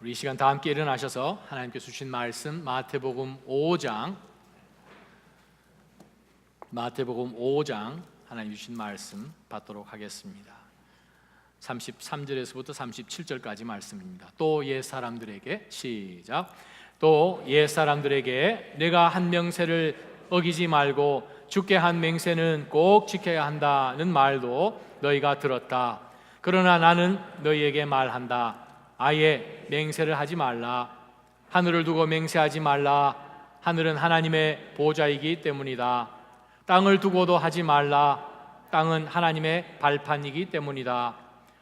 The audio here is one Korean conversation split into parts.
우리 이 시간 다 함께 일어나셔서 하나님께서 주신 말씀 마태복음 5장 하나님 주신 말씀 받도록 하겠습니다. 33절에서부터 37절까지 말씀입니다. 또 옛사람들에게 시작. 또 옛사람들에게 내가 한 명세를 어기지 말고 주께 한 맹세는 꼭 지켜야 한다는 말도 너희가 들었다. 그러나 나는 너희에게 말한다. 아예 맹세를 하지 말라. 하늘을 두고 맹세하지 말라. 하늘은 하나님의 보좌이기 때문이다. 땅을 두고도 하지 말라. 땅은 하나님의 발판이기 때문이다.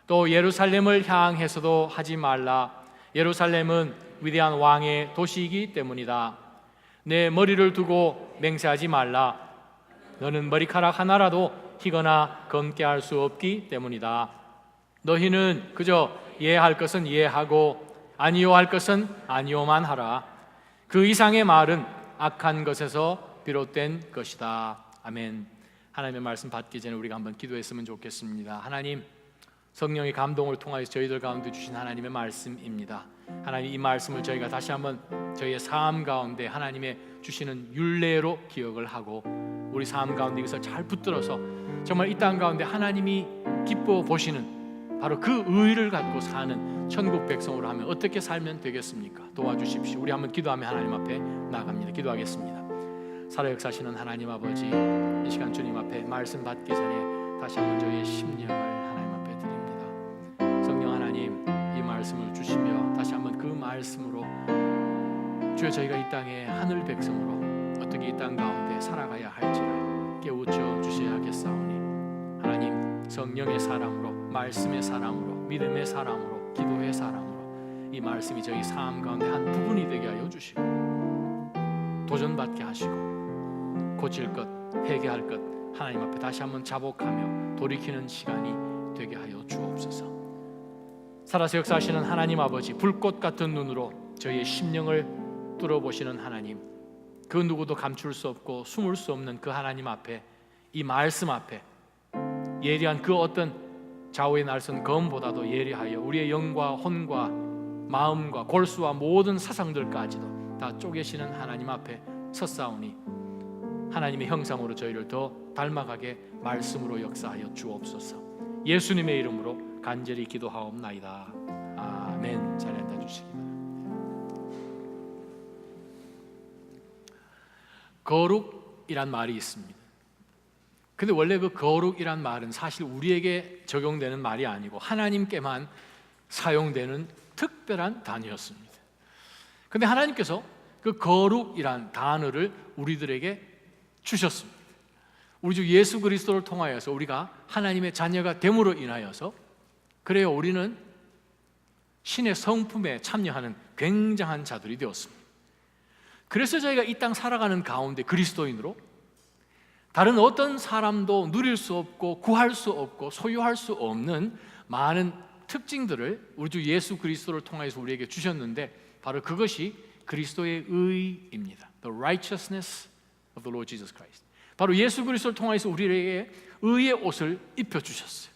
또 예루살렘을 향해서도 하지 말라. 예루살렘은 위대한 왕의 도시이기 때문이다. 내 머리를 두고 맹세하지 말라. 너는 머리카락 하나라도 희거나 검게 할 수 없기 때문이다. 너희는 그저 이해할 것은 이해하고 아니요 할 것은 아니요만 하라. 그 이상의 말은 악한 것에서 비롯된 것이다. 아멘. 하나님의 말씀 받기 전에 우리가 한번 기도했으면 좋겠습니다. 하나님, 성령의 감동을 통하여서 저희들 가운데 주신 하나님의 말씀입니다. 하나님, 이 말씀을 저희가 다시 한번 저희의 삶 가운데 하나님의 주시는 율례로 기억을 하고 우리 삶 가운데 이것을 잘 붙들어서 정말 이 땅 가운데 하나님이 기뻐 보시는 바로 그 의를 갖고 사는 천국 백성으로 하면 어떻게 살면 되겠습니까? 도와주십시오. 우리 한번 기도하며 하나님 앞에 나아갑니다. 기도하겠습니다. 살아 역사하시는 하나님 아버지, 이 시간 주님 앞에 말씀 받기 전에 다시 한번 저희의 심령을 하나님 앞에 드립니다. 성령 하나님, 이 말씀을 주시며 다시 한번 그 말씀으로 주여 저희가 이 땅의 하늘 백성으로 어떻게 이 땅 가운데 살아가야 할지를 깨우쳐 주셔야겠사오니 하나님, 성령의 사랑으로, 말씀의 사랑으로, 믿음의 사랑으로, 기도의 사랑으로 이 말씀이 저희 삶 가운데 한 부분이 되게 하여 주시고 도전받게 하시고 고칠 것, 회개할 것 하나님 앞에 다시 한번 자복하며 돌이키는 시간이 되게 하여 주옵소서. 살아서 역사하시는 하나님 아버지, 불꽃 같은 눈으로 저희의 심령을 뚫어보시는 하나님, 그 누구도 감출 수 없고 숨을 수 없는 그 하나님 앞에, 이 말씀 앞에 예리한 그 어떤 좌우의 날선 검보다도 예리하여 우리의 영과 혼과 마음과 골수와 모든 사상들까지도 다 쪼개시는 하나님 앞에 섰사오니 하나님의 형상으로 저희를 더 닮아가게 말씀으로 역사하여 주옵소서. 예수님의 이름으로 간절히 기도하옵나이다. 아멘. 잘 앉아주시기 바랍니다. 거룩이란 말이 있습니다. 근데 원래 그 거룩이란 말은 사실 우리에게 적용되는 말이 아니고 하나님께만 사용되는 특별한 단어였습니다. 근데 하나님께서 그 거룩이란 단어를 우리들에게 주셨습니다. 우리 주 예수 그리스도를 통하여서 우리가 하나님의 자녀가 됨으로 인하여서 그래요, 우리는 신의 성품에 참여하는 굉장한 자들이 되었습니다. 그래서 저희가 이 땅 살아가는 가운데 그리스도인으로 다른 어떤 사람도 누릴 수 없고 구할 수 없고 소유할 수 없는 많은 특징들을 우리 주 예수 그리스도를 통해서 우리에게 주셨는데 바로 그것이 그리스도의 의입니다. The righteousness of the Lord Jesus Christ. 바로 예수 그리스도를 통해서 우리에게 의의 옷을 입혀주셨어요.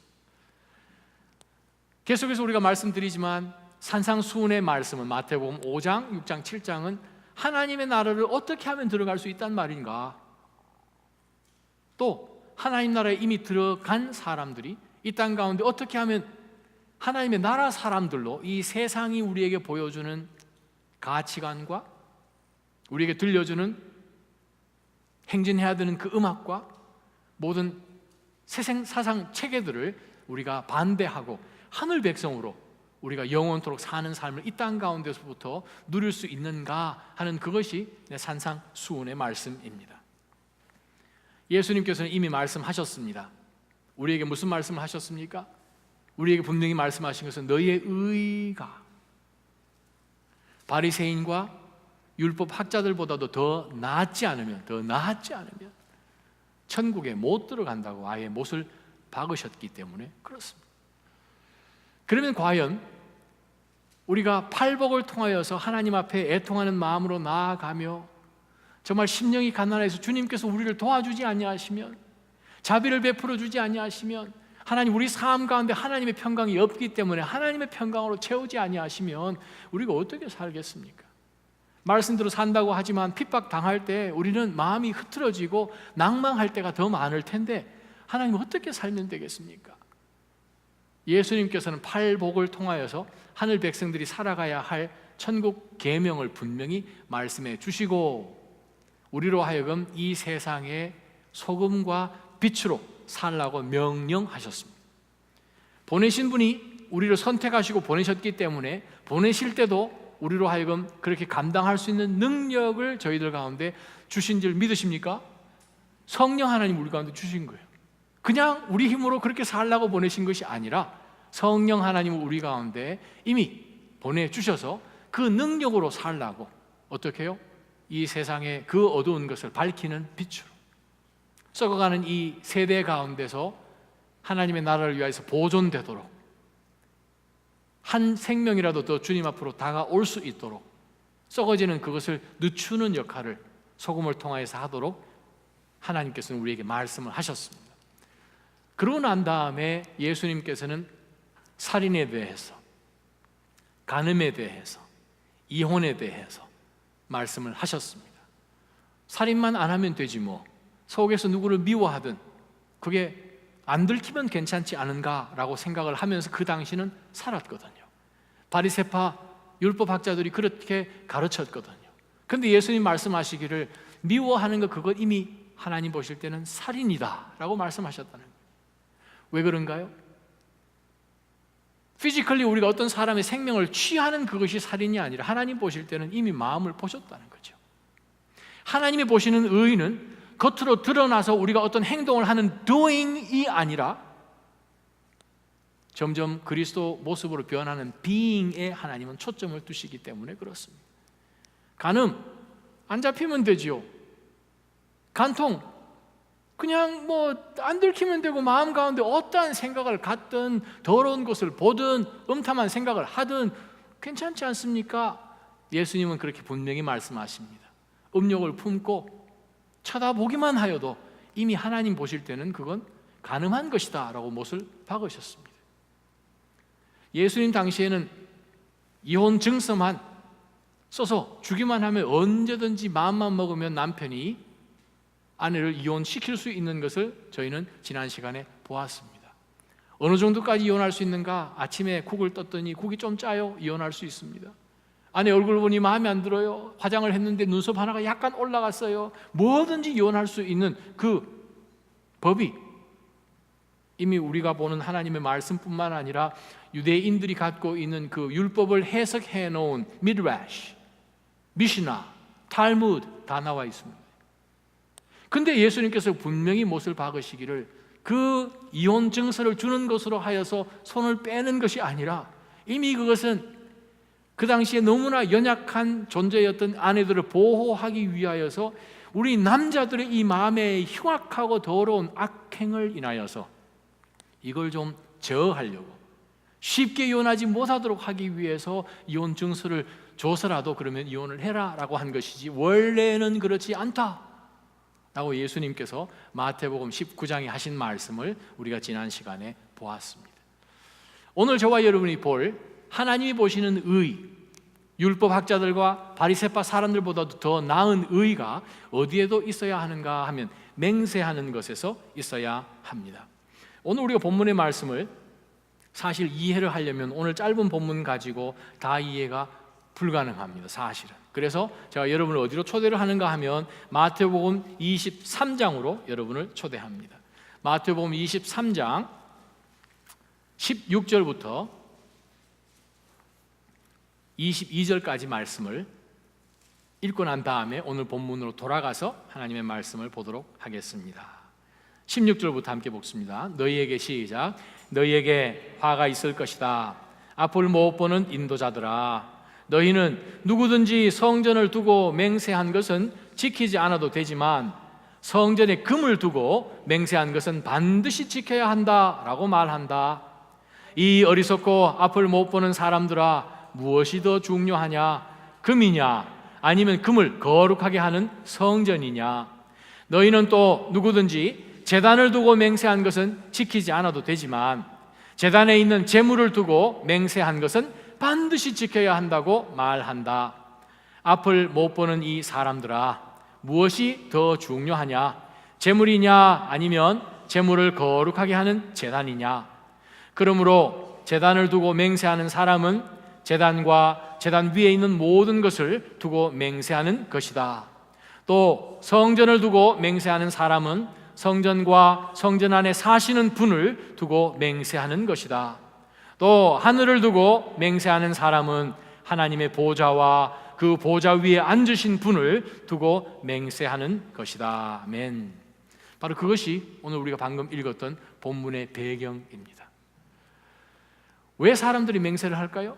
계속해서 우리가 말씀드리지만 산상수훈의 말씀은 마태복음 5장, 6장, 7장은 하나님의 나라를 어떻게 하면 들어갈 수 있단 말인가, 또 하나님 나라에 이미 들어간 사람들이 이 땅 가운데 어떻게 하면 하나님의 나라 사람들로 이 세상이 우리에게 보여주는 가치관과 우리에게 들려주는 행진해야 되는 그 음악과 모든 사상 체계들을 우리가 반대하고 하늘 백성으로 우리가 영원토록 사는 삶을 이 땅 가운데서부터 누릴 수 있는가 하는 그것이 산상수훈의 말씀입니다. 예수님께서는 이미 말씀하셨습니다. 우리에게 무슨 말씀을 하셨습니까? 우리에게 분명히 말씀하신 것은 너희의 의가 바리새인과 율법 학자들보다도 더 나았지 않으면 천국에 못 들어간다고 아예 못을 박으셨기 때문에 그렇습니다. 그러면 과연 우리가 팔복을 통하여서 하나님 앞에 애통하는 마음으로 나아가며 정말 심령이 가난해서 주님께서 우리를 도와주지 아니하시면, 자비를 베풀어 주지 아니하시면, 하나님, 우리 삶 가운데 하나님의 평강이 없기 때문에 하나님의 평강으로 채우지 아니하시면 우리가 어떻게 살겠습니까? 말씀대로 산다고 하지만 핍박 당할 때 우리는 마음이 흐트러지고 낭망할 때가 더 많을 텐데 하나님 어떻게 살면 되겠습니까? 예수님께서는 팔복을 통하여서 하늘 백성들이 살아가야 할 천국 계명을 분명히 말씀해 주시고 우리로 하여금 이 세상의 소금과 빛으로 살라고 명령하셨습니다. 보내신 분이 우리를 선택하시고 보내셨기 때문에 보내실 때도 우리로 하여금 그렇게 감당할 수 있는 능력을 저희들 가운데 주신 줄 믿으십니까? 성령 하나님 우리 가운데 주신 거예요. 그냥 우리 힘으로 그렇게 살라고 보내신 것이 아니라 성령 하나님을 우리 가운데 이미 보내주셔서 그 능력으로 살라고 어떻게 해요? 이 세상의 그 어두운 것을 밝히는 빛으로 썩어가는 이 세대 가운데서 하나님의 나라를 위해서 보존되도록 한 생명이라도 더 주님 앞으로 다가올 수 있도록 썩어지는 그것을 늦추는 역할을 소금을 통하여서 하도록 하나님께서는 우리에게 말씀을 하셨습니다. 그러고 난 다음에 예수님께서는 살인에 대해서, 간음에 대해서, 이혼에 대해서 말씀을 하셨습니다. 살인만 안 하면 되지 뭐, 속에서 누구를 미워하든 그게 안 들키면 괜찮지 않은가라고 생각을 하면서 그 당시는 살았거든요. 바리새파 율법학자들이 그렇게 가르쳤거든요. 그런데 예수님 말씀하시기를 미워하는 거 그거 이미 하나님 보실 때는 살인이다 라고 말씀하셨다는 거예요. 왜 그런가요? 피지컬리 우리가 어떤 사람의 생명을 취하는 그것이 살인이 아니라 하나님 보실 때는 이미 마음을 보셨다는 거죠. 하나님이 보시는 의의는 겉으로 드러나서 우리가 어떤 행동을 하는 doing이 아니라 점점 그리스도 모습으로 변하는 being에 하나님은 초점을 두시기 때문에 그렇습니다. 간음 안 잡히면 되지요. 간통 그냥 뭐 안 들키면 되고 마음 가운데 어떠한 생각을 갖든 더러운 것을 보든 음탐한 생각을 하든 괜찮지 않습니까? 예수님은 그렇게 분명히 말씀하십니다. 음욕을 품고 쳐다보기만 하여도 이미 하나님 보실 때는 그건 간음한 것이다 라고 못을 박으셨습니다. 예수님 당시에는 이혼 증서만 써서 주기만 하면 언제든지 마음만 먹으면 남편이 아내를 이혼시킬 수 있는 것을 저희는 지난 시간에 보았습니다. 어느 정도까지 이혼할 수 있는가? 아침에 국을 떴더니 국이 좀 짜요? 이혼할 수 있습니다. 아내 얼굴 보니 마음에 안 들어요. 화장을 했는데 눈썹 하나가 약간 올라갔어요. 뭐든지 이혼할 수 있는 그 법이 이미 우리가 보는 하나님의 말씀뿐만 아니라 유대인들이 갖고 있는 그 율법을 해석해 놓은 미드라시, 미시나, 탈무드 다 나와 있습니다. 근데 예수님께서 분명히 못을 박으시기를 그 이혼 증서를 주는 것으로 하여서 손을 빼는 것이 아니라 이미 그것은 그 당시에 너무나 연약한 존재였던 아내들을 보호하기 위하여서 우리 남자들의 이 마음에 흉악하고 더러운 악행을 인하여서 이걸 좀 제어하려고 쉽게 이혼하지 못하도록 하기 위해서 이혼 증서를 줘서라도 그러면 이혼을 해라 라고 한 것이지 원래는 그렇지 않다 라고 예수님께서 마태복음 19장에 하신 말씀을 우리가 지난 시간에 보았습니다. 오늘 저와 여러분이 볼 하나님이 보시는 의, 율법학자들과 바리새파 사람들보다도 더 나은 의가 어디에도 있어야 하는가 하면 맹세하는 것에서 있어야 합니다. 오늘 우리가 본문의 말씀을 사실 이해를 하려면 오늘 짧은 본문 가지고 다 이해가 불가능합니다. 사실은. 그래서 제가 여러분을 어디로 초대를 하는가 하면 마태복음 23장으로 여러분을 초대합니다. 마태복음 23장 16절부터 22절까지 말씀을 읽고 난 다음에 오늘 본문으로 돌아가서 하나님의 말씀을 보도록 하겠습니다. 16절부터 함께 읽습니다. 너희에게 시작. 너희에게 화가 있을 것이다. 앞을 못 보는 인도자들아, 너희는 누구든지 성전을 두고 맹세한 것은 지키지 않아도 되지만 성전에 금을 두고 맹세한 것은 반드시 지켜야 한다라고 말한다. 이 어리석고 앞을 못 보는 사람들아, 무엇이 더 중요하냐? 금이냐? 아니면 금을 거룩하게 하는 성전이냐? 너희는 또 누구든지 제단을 두고 맹세한 것은 지키지 않아도 되지만 제단에 있는 제물을 두고 맹세한 것은 반드시 지켜야 한다고 말한다. 앞을 못 보는 이 사람들아, 무엇이 더 중요하냐? 제물이냐 아니면 제물을 거룩하게 하는 제단이냐? 그러므로 제단을 두고 맹세하는 사람은 제단과 제단 위에 있는 모든 것을 두고 맹세하는 것이다. 또 성전을 두고 맹세하는 사람은 성전과 성전 안에 사시는 분을 두고 맹세하는 것이다. 또 하늘을 두고 맹세하는 사람은 하나님의 보좌와 그 보좌 위에 앉으신 분을 두고 맹세하는 것이다. 아멘. 바로 그것이 오늘 우리가 방금 읽었던 본문의 배경입니다. 왜 사람들이 맹세를 할까요?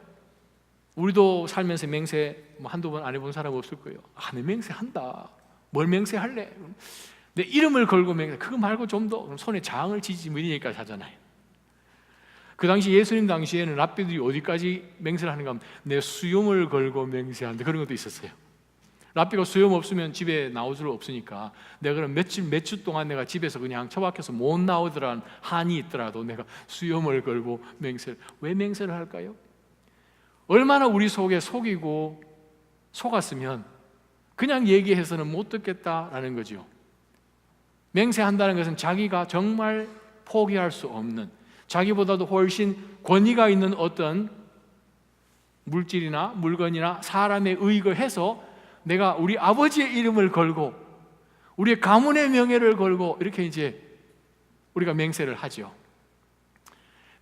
우리도 살면서 맹세 한두 번 안 해본 사람 없을 거예요. 내 맹세한다. 뭘 맹세할래? 내 이름을 걸고 맹세. 그거 말고 좀 더 손에 장을 지지 뭐 이런 얘기까지 하잖아요. 그 당시 예수님 당시에는 랍비들이 어디까지 맹세를 하는가 하면 내 수염을 걸고 맹세하는데 그런 것도 있었어요. 랍비가 수염 없으면 집에 나올 수 없으니까 내가 그럼 몇 주 동안 내가 집에서 그냥 처박혀서 못 나오더라는 한이 있더라도 내가 수염을 걸고 맹세를. 왜 맹세를 할까요? 얼마나 우리 속에 속이고 속았으면 그냥 얘기해서는 못 듣겠다라는 거죠. 맹세한다는 것은 자기가 정말 포기할 수 없는, 자기보다도 훨씬 권위가 있는 어떤 물질이나 물건이나 사람에 의거해서 내가 우리 아버지의 이름을 걸고 우리의 가문의 명예를 걸고 이렇게 이제 우리가 맹세를 하죠.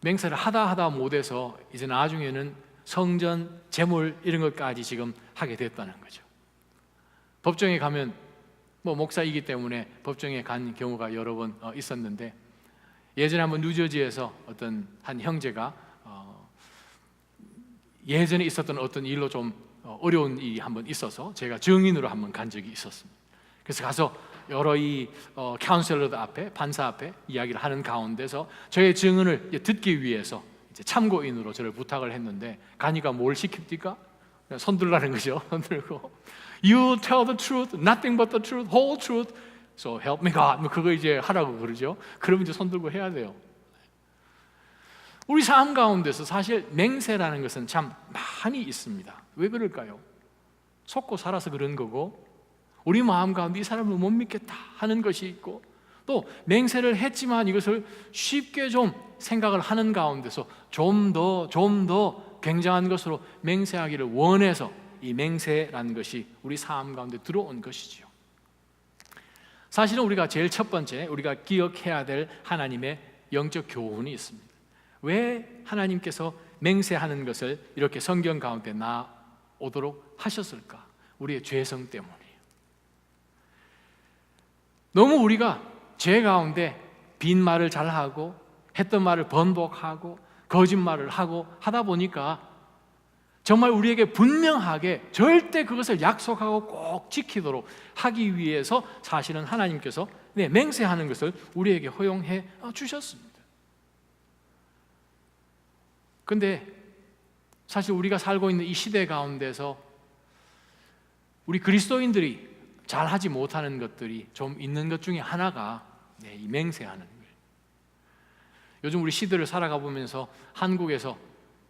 맹세를 하다 못해서 이제 나중에는 성전, 제물 이런 것까지 지금 하게 됐다는 거죠. 법정에 가면 목사이기 때문에 법정에 간 경우가 여러 번 있었는데 예전에 한번 뉴저지에서 어떤 한 형제가 예전에 있었던 어떤 일로 좀 어려운 일이 한번 있어서 제가 증인으로 한번 간 적이 있었습니다. 그래서 가서 여러 이 카운셀러들 앞에, 판사 앞에 이야기를 하는 가운데서 저의 증언을 듣기 위해서 이제 참고인으로 저를 부탁을 했는데 가니까 뭘 시킵니까? 손 들라는 거죠. 손 들고 You tell the truth, nothing but the truth, whole truth. So help me God. 그거 이제 하라고 그러죠. 그러면 이제 손 들고 해야 돼요. 우리 삶 가운데서 사실 맹세라는 것은 참 많이 있습니다. 왜 그럴까요? 속고 살아서 그런 거고 우리 마음 가운데 이 사람을 못 믿겠다 하는 것이 있고 또 맹세를 했지만 이것을 쉽게 좀 생각을 하는 가운데서 좀 더 굉장한 것으로 맹세하기를 원해서 이 맹세라는 것이 우리 삶 가운데 들어온 것이지요. 사실은 우리가 제일 첫 번째 우리가 기억해야 될 하나님의 영적 교훈이 있습니다. 왜 하나님께서 맹세하는 것을 이렇게 성경 가운데 나오도록 하셨을까? 우리의 죄성 때문이에요. 너무 우리가 죄 가운데 빈말을 잘하고 했던 말을 번복하고 거짓말을 하고 하다 보니까 정말 우리에게 분명하게 절대 그것을 약속하고 꼭 지키도록 하기 위해서 사실은 하나님께서 맹세하는 것을 우리에게 허용해 주셨습니다. 그런데 사실 우리가 살고 있는 이 시대 가운데서 우리 그리스도인들이 잘하지 못하는 것들이 좀 있는 것 중에 하나가 이 맹세하는 거예요. 요즘 우리 시대를 살아가 보면서 한국에서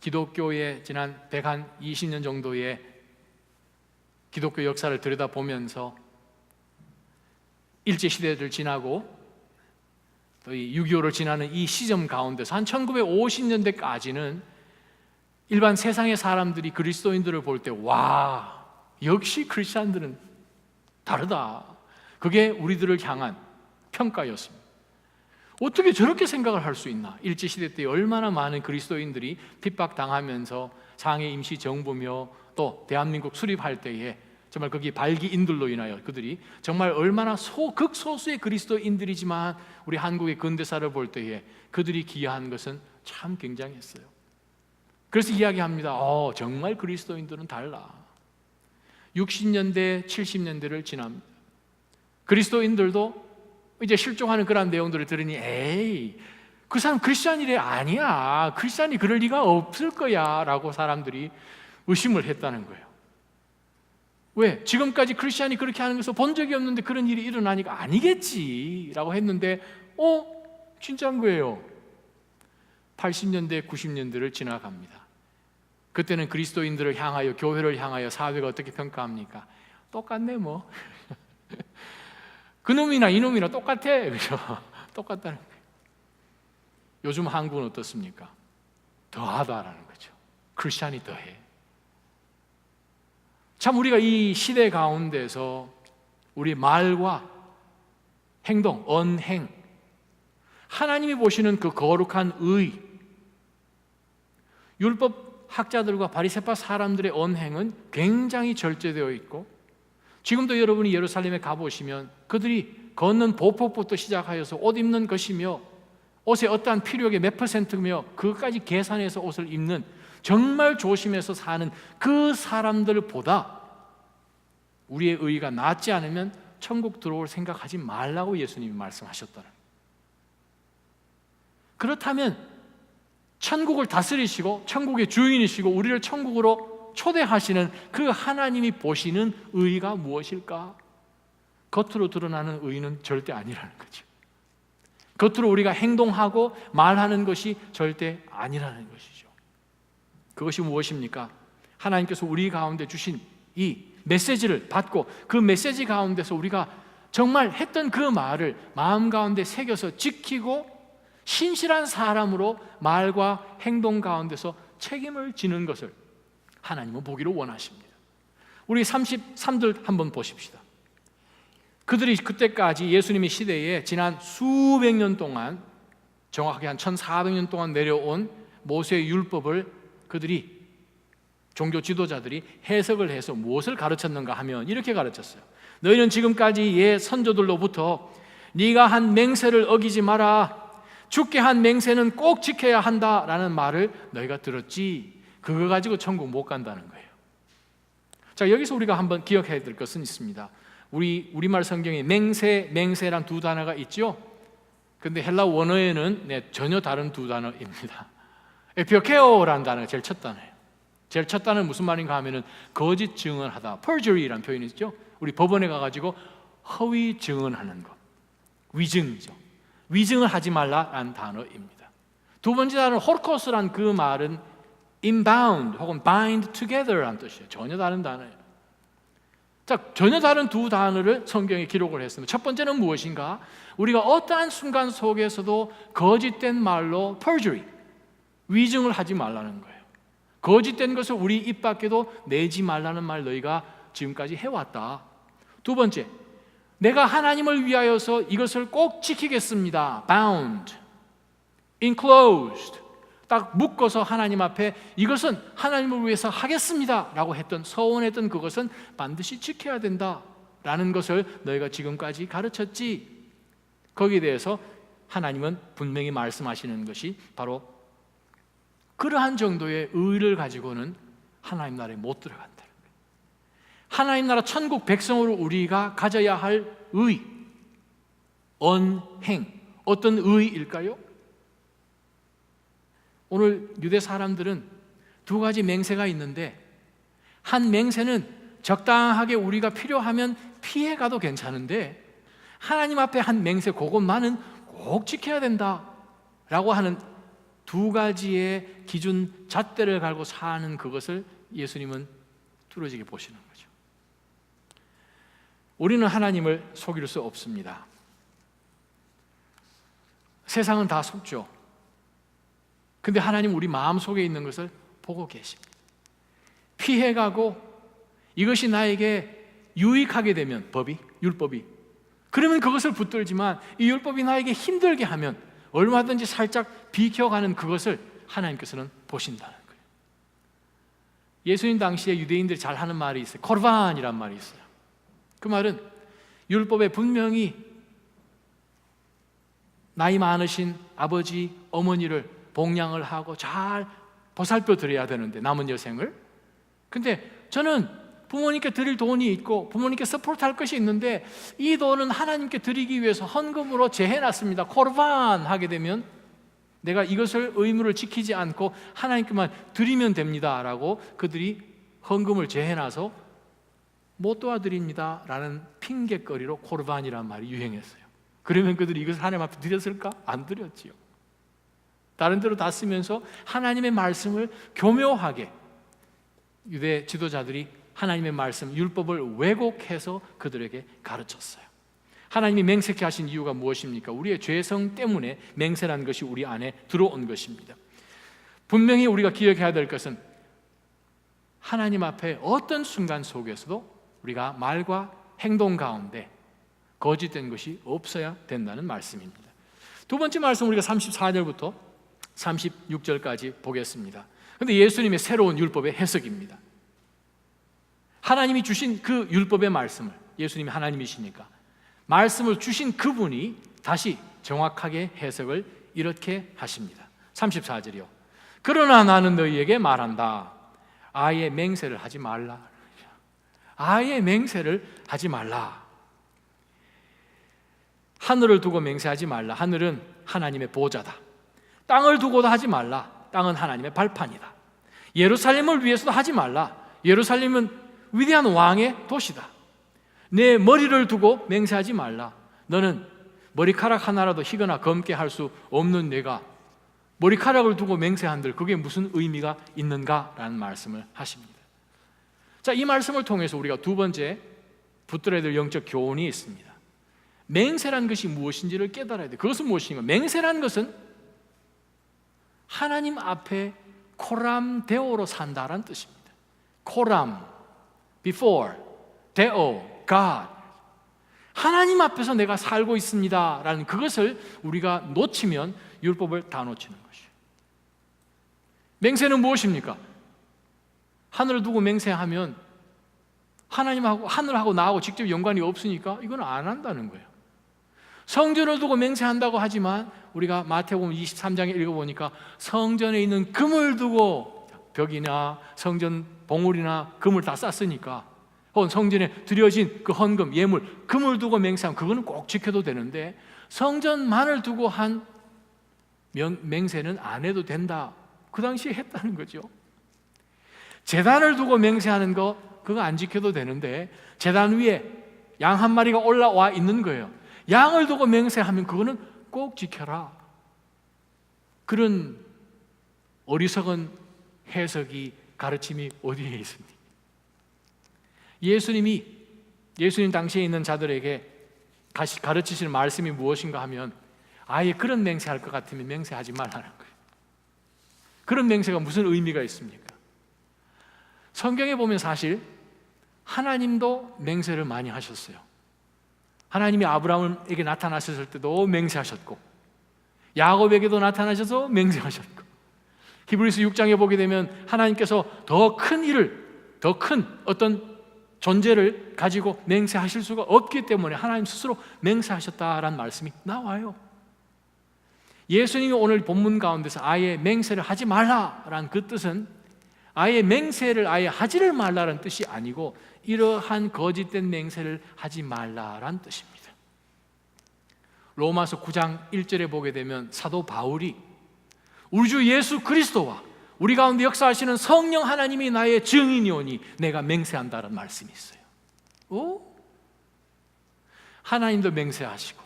기독교의 지난 120년 정도의 기독교 역사를 들여다보면서 일제시대를 지나고 또 6.25를 지나는 이 시점 가운데서 한 1950년대까지는 일반 세상의 사람들이 그리스도인들을 볼 때 와, 역시 크리스찬들은 다르다. 그게 우리들을 향한 평가였습니다. 어떻게 저렇게 생각을 할 수 있나? 일제시대 때 얼마나 많은 그리스도인들이 핍박당하면서 상해 임시정부며 또 대한민국 수립할 때에 정말 거기 발기인들로 인하여 그들이 정말 얼마나 극소수의 그리스도인들이지만 우리 한국의 근대사를 볼 때에 그들이 기여한 것은 참 굉장했어요. 그래서 이야기합니다. 정말 그리스도인들은 달라. 60년대, 70년대를 지납니다. 그리스도인들도 이제 실종하는 그런 내용들을 들으니 에이, 그 사람 크리스찬이래. 아니야, 크리스찬이 그럴 리가 없을 거야 라고 사람들이 의심을 했다는 거예요. 왜? 지금까지 크리스찬이 그렇게 하는 것을 본 적이 없는데 그런 일이 일어나니까 아니겠지 라고 했는데 진짜인 거예요. 80년대, 90년대를 지나갑니다. 그때는 그리스도인들을 향하여, 교회를 향하여 사회가 어떻게 평가합니까? 똑같네 뭐. 그놈이나 이놈이나 똑같아. 그죠? 똑같다는 거예요. 요즘 한국은 어떻습니까? 더하다라는 거죠. 크리스찬이 더해. 참 우리가 이 시대 가운데서 우리 말과 행동, 언행, 하나님이 보시는 그 거룩한 의, 율법 학자들과 바리새파 사람들의 언행은 굉장히 절제되어 있고, 지금도 여러분이 예루살렘에 가보시면 그들이 걷는 보폭부터 시작하여서 옷 입는 것이며 옷의 어떠한 필요액의 몇 %며 그것까지 계산해서 옷을 입는, 정말 조심해서 사는 그 사람들보다 우리의 의의가 낫지 않으면 천국 들어올 생각하지 말라고 예수님이 말씀하셨다는. 그렇다면 천국을 다스리시고 천국의 주인이시고 우리를 천국으로 초대하시는 그 하나님이 보시는 의의가 무엇일까? 겉으로 드러나는 의의는 절대 아니라는 거죠. 겉으로 우리가 행동하고 말하는 것이 절대 아니라는 것이죠. 그것이 무엇입니까? 하나님께서 우리 가운데 주신 이 메시지를 받고 그 메시지 가운데서 우리가 정말 했던 그 말을 마음 가운데 새겨서 지키고 신실한 사람으로 말과 행동 가운데서 책임을 지는 것을 하나님은 보기를 원하십니다. 우리 33들 한번 보십시다. 그들이 그때까지 예수님의 시대에 지난 수백 년 동안, 정확하게 한 1400년 동안 내려온 모세의 율법을 그들이, 종교 지도자들이 해석을 해서 무엇을 가르쳤는가 하면 이렇게 가르쳤어요. 너희는 지금까지 옛 선조들로부터 네가 한 맹세를 어기지 마라, 주께 한 맹세는 꼭 지켜야 한다라는 말을 너희가 들었지. 그거 가지고 천국 못 간다는 거예요. 자, 여기서 우리가 한번 기억해야 될 것은 있습니다. 우리말 성경에 맹세란 두 단어가 있죠. 근데 헬라 원어에는 전혀 다른 두 단어입니다. 에피오케오라는 단어가 제일 첫 단어예요. 제일 첫 단어는 무슨 말인가 하면은 거짓 증언하다, perjury라는 표현이 있죠. 우리 법원에 가가지고 허위 증언하는 것, 위증이죠. 위증을 하지 말라라는 단어입니다. 두 번째 단어는 홀코스라는 그 말은 inbound 혹은 bind together라는 뜻이에요. 전혀 다른 단어예요. 자, 전혀 다른 두 단어를 성경에 기록을 했습니다. 첫 번째는 무엇인가? 우리가 어떠한 순간 속에서도 거짓된 말로 perjury, 위증을 하지 말라는 거예요. 거짓된 것을 우리 입 밖에도 내지 말라는 말 너희가 지금까지 해왔다. 두 번째, 내가 하나님을 위하여서 이것을 꼭 지키겠습니다. bound, enclosed, 딱 묶어서 하나님 앞에 이것은 하나님을 위해서 하겠습니다 라고 했던, 서원했던 그것은 반드시 지켜야 된다 라는 것을 너희가 지금까지 가르쳤지. 거기에 대해서 하나님은 분명히 말씀하시는 것이 바로 그러한 정도의 의를 가지고는 하나님 나라에 못 들어간다. 하나님 나라 천국 백성으로 우리가 가져야 할 의, 언행, 어떤 의일까요? 오늘 유대 사람들은 두 가지 맹세가 있는데, 한 맹세는 적당하게 우리가 필요하면 피해가도 괜찮은데, 하나님 앞에 한 맹세, 그것만은 꼭 지켜야 된다라고 하는 두 가지의 기준 잣대를 갈고 사는 그것을 예수님은 뚫어지게 보시는 거죠. 우리는 하나님을 속일 수 없습니다. 세상은 다 속죠. 근데 하나님 우리 마음속에 있는 것을 보고 계십니다. 피해가고 이것이 나에게 유익하게 되면, 율법이 그러면 그것을 붙들지만 이 율법이 나에게 힘들게 하면 얼마든지 살짝 비켜가는 그것을 하나님께서는 보신다는 거예요. 예수님 당시에 유대인들이 잘 하는 말이 있어요. 코르반이란 말이 있어요. 그 말은 율법에 분명히 나이 많으신 아버지, 어머니를 봉양을 하고 잘 보살펴 드려야 되는데, 남은 여생을. 근데 저는 부모님께 드릴 돈이 있고 부모님께 서포트할 것이 있는데 이 돈은 하나님께 드리기 위해서 헌금으로 제해놨습니다. 코르반 하게 되면 내가 이것을 의무를 지키지 않고 하나님께만 드리면 됩니다 라고 그들이 헌금을 제해놔서 못 도와드립니다 라는 핑계거리로 코르반이라는 말이 유행했어요. 그러면 그들이 이것을 하나님 앞에 드렸을까? 안 드렸지요. 다른 데로 다 쓰면서 하나님의 말씀을 교묘하게 유대 지도자들이 하나님의 말씀, 율법을 왜곡해서 그들에게 가르쳤어요. 하나님이 맹세케 하신 이유가 무엇입니까? 우리의 죄성 때문에 맹세라는 것이 우리 안에 들어온 것입니다. 분명히 우리가 기억해야 될 것은 하나님 앞에 어떤 순간 속에서도 우리가 말과 행동 가운데 거짓된 것이 없어야 된다는 말씀입니다. 두 번째 말씀 우리가 34절부터 36절까지 보겠습니다. 그런데 예수님의 새로운 율법의 해석입니다. 하나님이 주신 그 율법의 말씀을, 예수님이 하나님이시니까 말씀을 주신 그분이 다시 정확하게 해석을 이렇게 하십니다. 34절이요. 그러나 나는 너희에게 말한다. 아예 맹세를 하지 말라. 아예 맹세를 하지 말라. 하늘을 두고 맹세하지 말라. 하늘은 하나님의 보좌다. 땅을 두고도 하지 말라. 땅은 하나님의 발판이다. 예루살렘을 위해서도 하지 말라. 예루살렘은 위대한 왕의 도시다. 내 머리를 두고 맹세하지 말라. 너는 머리카락 하나라도 희거나 검게 할 수 없는 내가 머리카락을 두고 맹세한들 그게 무슨 의미가 있는가라는 말씀을 하십니다. 자, 이 말씀을 통해서 우리가 두 번째 붙들어야 될 영적 교훈이 있습니다. 맹세란 것이 무엇인지를 깨달아야 돼. 그것은 무엇인가? 맹세란 것은 하나님 앞에 코람 데오로 산다라는 뜻입니다. 코람, before, 데오, God. 하나님 앞에서 내가 살고 있습니다 라는 그것을 우리가 놓치면 율법을 다 놓치는 것이에요. 맹세는 무엇입니까? 하늘을 두고 맹세하면 하나님하고, 하늘하고 나하고 직접 연관이 없으니까 이건 안 한다는 거예요. 성전을 두고 맹세한다고 하지만 우리가 마태복음 23장에 읽어보니까 성전에 있는 금을 두고 벽이나 성전 봉우리나 금을 다 쌌으니까, 혹은 성전에 드려진 그 헌금, 예물, 금을 두고 맹세하면 그거는 꼭 지켜도 되는데 성전만을 두고 한 맹세는 안 해도 된다. 그 당시에 했다는 거죠. 제단을 두고 맹세하는 거 그거 안 지켜도 되는데 제단 위에 양 한 마리가 올라와 있는 거예요. 양을 두고 맹세하면 그거는 꼭 지켜라. 그런 어리석은 해석이, 가르침이 어디에 있습니까? 예수님 당시에 있는 자들에게 가르치시는 말씀이 무엇인가 하면 아예 그런 맹세할 것 같으면 맹세하지 말라는 거예요. 그런 맹세가 무슨 의미가 있습니까? 성경에 보면 사실 하나님도 맹세를 많이 하셨어요. 하나님이 아브라함에게 나타나셨을 때도 맹세하셨고 야곱에게도 나타나셔서 맹세하셨고 히브리서 6장에 보게 되면 하나님께서 더 큰 일을, 더 큰 어떤 존재를 가지고 맹세하실 수가 없기 때문에 하나님 스스로 맹세하셨다라는 말씀이 나와요. 예수님이 오늘 본문 가운데서 아예 맹세를 하지 말라라는 그 뜻은 아예 맹세를 아예 하지를 말라라는 뜻이 아니고 이러한 거짓된 맹세를 하지 말라라는 뜻입니다. 로마서 9장 1절에 보게 되면 사도 바울이 우리 주 예수 그리스도와 우리 가운데 역사하시는 성령 하나님이 나의 증인이오니 내가 맹세한다는 말씀이 있어요. 하나님도 맹세하시고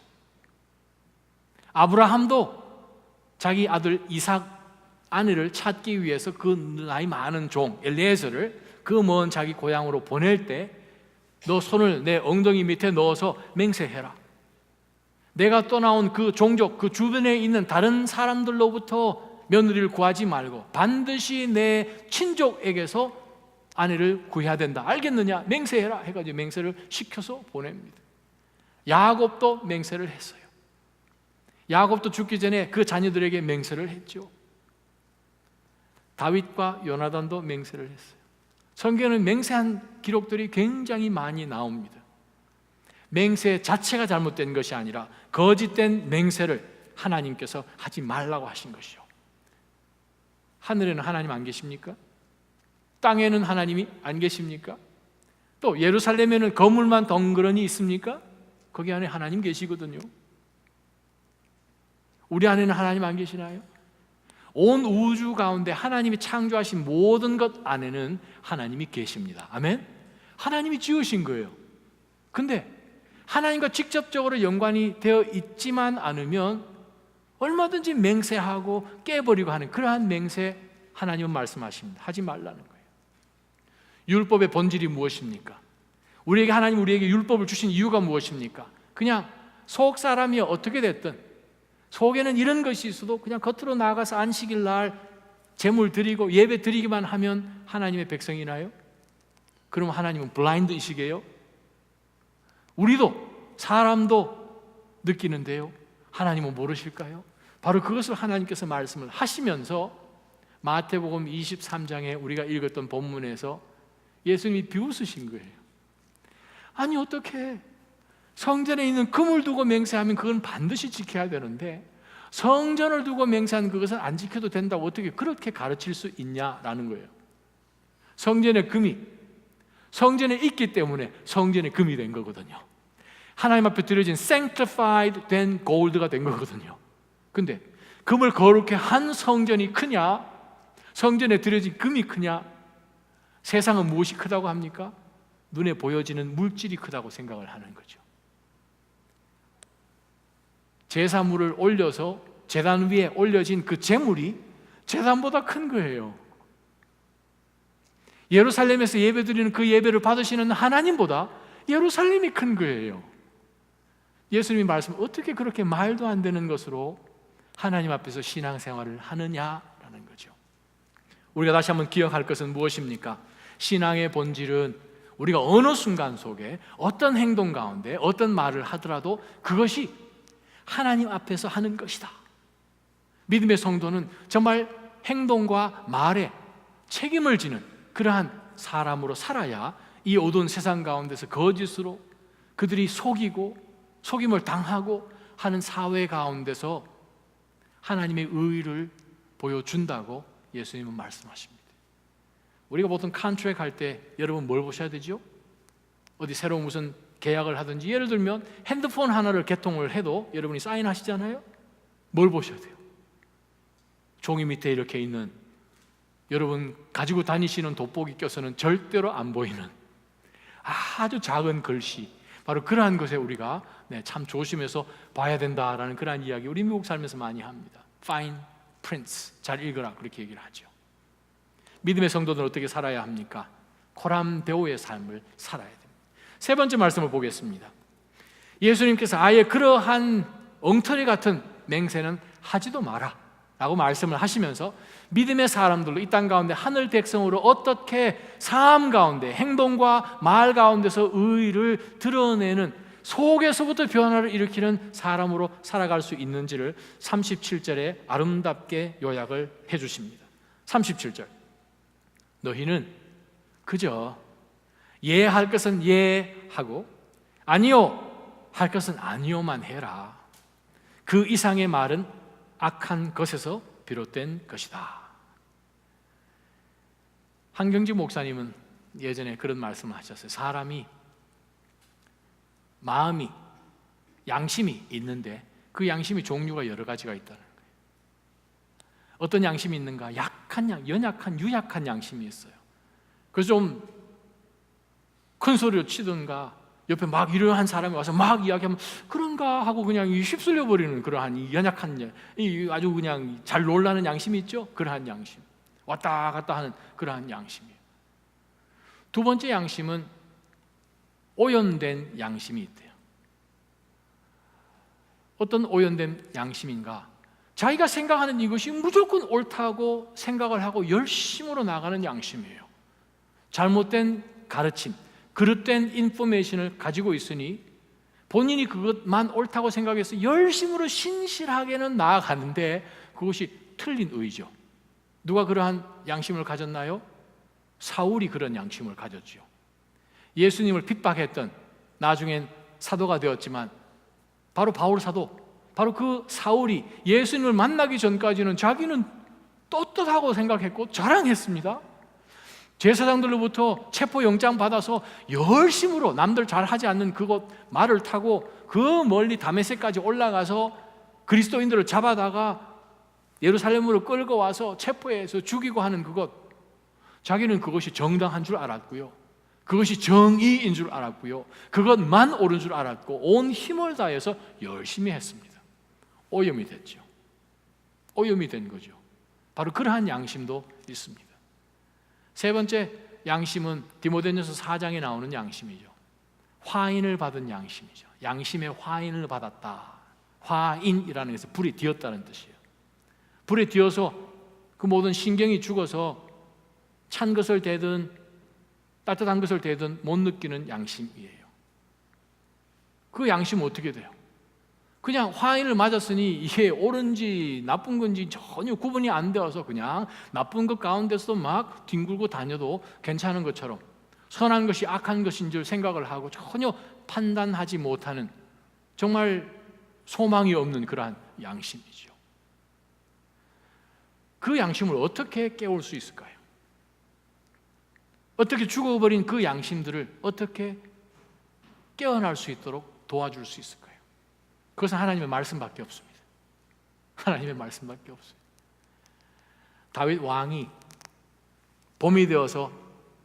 아브라함도 자기 아들 이삭 아내를 찾기 위해서 그 나이 많은 종 엘리에셀을 그 먼 자기 고향으로 보낼 때 너 손을 내 엉덩이 밑에 넣어서 맹세해라. 내가 떠나온 그 종족, 그 주변에 있는 다른 사람들로부터 며느리를 구하지 말고 반드시 내 친족에게서 아내를 구해야 된다. 알겠느냐? 맹세해라 해가지고 맹세를 시켜서 보냅니다. 야곱도 맹세를 했어요. 야곱도 죽기 전에 그 자녀들에게 맹세를 했죠. 다윗과 요나단도 맹세를 했어요. 성경에는 맹세한 기록들이 굉장히 많이 나옵니다. 맹세 자체가 잘못된 것이 아니라 거짓된 맹세를 하나님께서 하지 말라고 하신 것이요. 하늘에는 하나님 안 계십니까? 땅에는 하나님이 안 계십니까? 또 예루살렘에는 거물만 덩그러니 있습니까? 거기 안에 하나님 계시거든요. 우리 안에는 하나님 안 계시나요? 온 우주 가운데 하나님이 창조하신 모든 것 안에는 하나님이 계십니다. 아멘? 하나님이 지으신 거예요. 근데 하나님과 직접적으로 연관이 되어 있지만 않으면 얼마든지 맹세하고 깨버리고 하는 그러한 맹세, 하나님은 말씀하십니다. 하지 말라는 거예요. 율법의 본질이 무엇입니까? 하나님 우리에게 율법을 주신 이유가 무엇입니까? 그냥 속 사람이 어떻게 됐든 속에는 이런 것이 있어도 그냥 겉으로 나가서 안식일 날 제물 드리고 예배 드리기만 하면 하나님의 백성이나요? 그럼 하나님은 블라인드이시게요? 우리도 사람도 느끼는데요, 하나님은 모르실까요? 바로 그것을 하나님께서 말씀을 하시면서 마태복음 23장에 우리가 읽었던 본문에서 예수님이 비웃으신 거예요. 아니 어떻게 성전에 있는 금을 두고 맹세하면 그건 반드시 지켜야 되는데 성전을 두고 맹세하는 그것은 안 지켜도 된다고 어떻게 그렇게 가르칠 수 있냐라는 거예요. 성전의 금이 성전에 있기 때문에 성전의 금이 된 거거든요. 하나님 앞에 드려진 sanctified 된 골드가 된 거거든요. 근데 금을 거룩해 한 성전이 크냐? 성전에 드려진 금이 크냐? 세상은 무엇이 크다고 합니까? 눈에 보여지는 물질이 크다고 생각을 하는 거죠. 제사물을 올려서 제단 위에 올려진 그 제물이 제단보다 큰 거예요. 예루살렘에서 예배드리는 그 예배를 받으시는 하나님보다 예루살렘이 큰 거예요. 예수님이 말씀, 어떻게 그렇게 말도 안 되는 것으로 하나님 앞에서 신앙생활을 하느냐라는 거죠. 우리가 다시 한번 기억할 것은 무엇입니까? 신앙의 본질은 우리가 어느 순간 속에 어떤 행동 가운데 어떤 말을 하더라도 그것이 하나님 앞에서 하는 것이다. 믿음의 성도는 정말 행동과 말에 책임을 지는 그러한 사람으로 살아야 이 어두운 세상 가운데서 거짓으로 그들이 속임을 당하고 하는 사회 가운데서 하나님의 의를 보여준다고 예수님은 말씀하십니다. 우리가 보통 컨트랙 할 때 여러분 뭘 보셔야 되죠? 어디 새로운 무슨 계약을 하든지 예를 들면 핸드폰 하나를 개통을 해도 여러분이 사인하시잖아요. 뭘 보셔야 돼요? 종이 밑에 이렇게 있는 여러분 가지고 다니시는 돋보기 껴서는 절대로 안 보이는 아주 작은 글씨, 바로 그러한 것에 우리가 참 조심해서 봐야 된다라는 그러한 이야기 우리 미국 살면서 많이 합니다. Fine prints, 잘 읽어라 그렇게 얘기를 하죠. 믿음의 성도들은 어떻게 살아야 합니까? 코람데오의 삶을 살아야 됩니다. 세 번째 말씀을 보겠습니다. 예수님께서 아예 그러한 엉터리 같은 맹세는 하지도 마라 라고 말씀을 하시면서 믿음의 사람들로 이 땅 가운데 하늘 백성으로 어떻게 삶 가운데 행동과 말 가운데서 의를 드러내는 속에서부터 변화를 일으키는 사람으로 살아갈 수 있는지를 37절에 아름답게 요약을 해주십니다. 37절, 너희는 그저 예할 것은 예하고 아니요 할 것은 아니요만 해라. 그 이상의 말은 악한 것에서 비롯된 것이다. 한경지 목사님은 예전에 그런 말씀을 하셨어요. 사람이 마음이 양심이 있는데 그 양심이 종류가 여러 가지가 있다는 거예요. 어떤 양심이 있는가? 연약한 유약한 양심이 있어요. 그래서 좀 큰 소리로 치든가 옆에 막 이러한 사람이 와서 막 이야기하면 그런가 하고 그냥 휩쓸려 버리는 그러한 이 연약한, 아주 그냥 잘 놀라는 양심이 있죠. 그러한 양심, 왔다 갔다 하는 그러한 양심이에요. 두 번째 양심은 오염된 양심이 있대요. 어떤 오염된 양심인가? 자기가 생각하는 이것이 무조건 옳다고 생각을 하고 열심으로 나가는 양심이에요. 잘못된 가르침, 그릇된 인포메이션을 가지고 있으니 본인이 그것만 옳다고 생각해서 열심으로 신실하게는 나아가는데 그것이 틀린 의죠. 누가 그러한 양심을 가졌나요? 사울이 그런 양심을 가졌죠. 예수님을 핍박했던, 나중엔 사도가 되었지만 바로 바울 사도, 바로 그 사울이 예수님을 만나기 전까지는 자기는 떳떳하고 생각했고 자랑했습니다. 제사장들로부터 체포영장 받아서 열심으로 남들 잘 하지 않는 그곳 말을 타고 그 멀리 다메섹까지 올라가서 그리스도인들을 잡아다가 예루살렘으로 끌고 와서 체포해서 죽이고 하는 그것, 자기는 그것이 정당한 줄 알았고요. 그것이 정의인 줄 알았고요, 그것만 옳은 줄 알았고 온 힘을 다해서 열심히 했습니다. 오염이 됐죠. 오염이 된 거죠. 바로 그러한 양심도 있습니다. 세 번째 양심은 디모데전서 4장에 나오는 양심이죠. 화인을 받은 양심이죠. 양심의 화인을 받았다. 화인이라는 것은 불이 되었다는 뜻이에요. 불에 되어서 그 모든 신경이 죽어서 찬 것을 대든 따뜻한 것을 대든 못 느끼는 양심이에요. 그 양심은 어떻게 돼요? 그냥 화인을 맞았으니 이게 옳은지 나쁜 건지 전혀 구분이 안 되어서 그냥 나쁜 것 가운데서도 막 뒹굴고 다녀도 괜찮은 것처럼, 선한 것이 악한 것인 줄 생각을 하고 전혀 판단하지 못하는, 정말 소망이 없는 그러한 양심이죠. 그 양심을 어떻게 깨울 수 있을까요? 어떻게 죽어버린 그 양심들을 어떻게 깨어날 수 있도록 도와줄 수 있을까요? 그것은 하나님의 말씀밖에 없습니다. 하나님의 말씀밖에 없어요. 다윗 왕이 봄이 되어서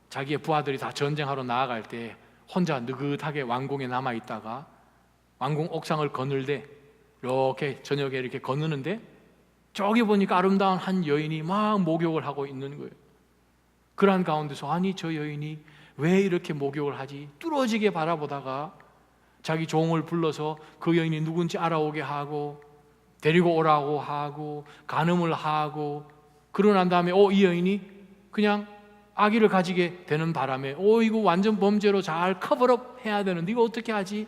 자기의 부하들이 다 전쟁하러 나아갈 때 혼자 느긋하게 왕궁에 남아있다가 왕궁 옥상을 거닐되 이렇게 저녁에 이렇게 거느는데 저기 보니까 아름다운 한 여인이 막 목욕을 하고 있는 거예요. 그러한 가운데서 아니 저 여인이 왜 이렇게 목욕을 하지? 뚫어지게 바라보다가 자기 종을 불러서 그 여인이 누군지 알아오게 하고 데리고 오라고 하고 간음을 하고, 그러고 난 다음에 이 여인이 그냥 아기를 가지게 되는 바람에 이거 완전 범죄로 잘 커버업 해야 되는데 이거 어떻게 하지?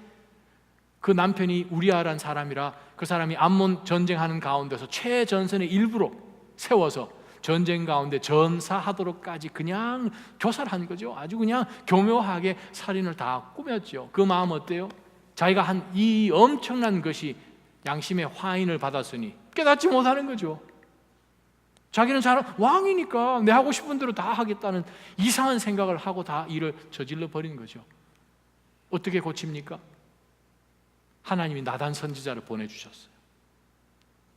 그 남편이 우리아라는 사람이라 그 사람이 암몬 전쟁하는 가운데서 최전선의 일부로 세워서 전쟁 가운데 전사하도록까지 그냥 교사를 한 거죠. 아주 그냥 교묘하게 살인을 다 꾸몄죠. 그 마음 어때요? 자기가 한 이 엄청난 것이 양심의 화인을 받았으니 깨닫지 못하는 거죠. 자기는 왕이니까 내 하고 싶은 대로 다 하겠다는 이상한 생각을 하고 다 일을 저질러 버린 거죠. 어떻게 고칩니까? 하나님이 나단 선지자를 보내주셨어요.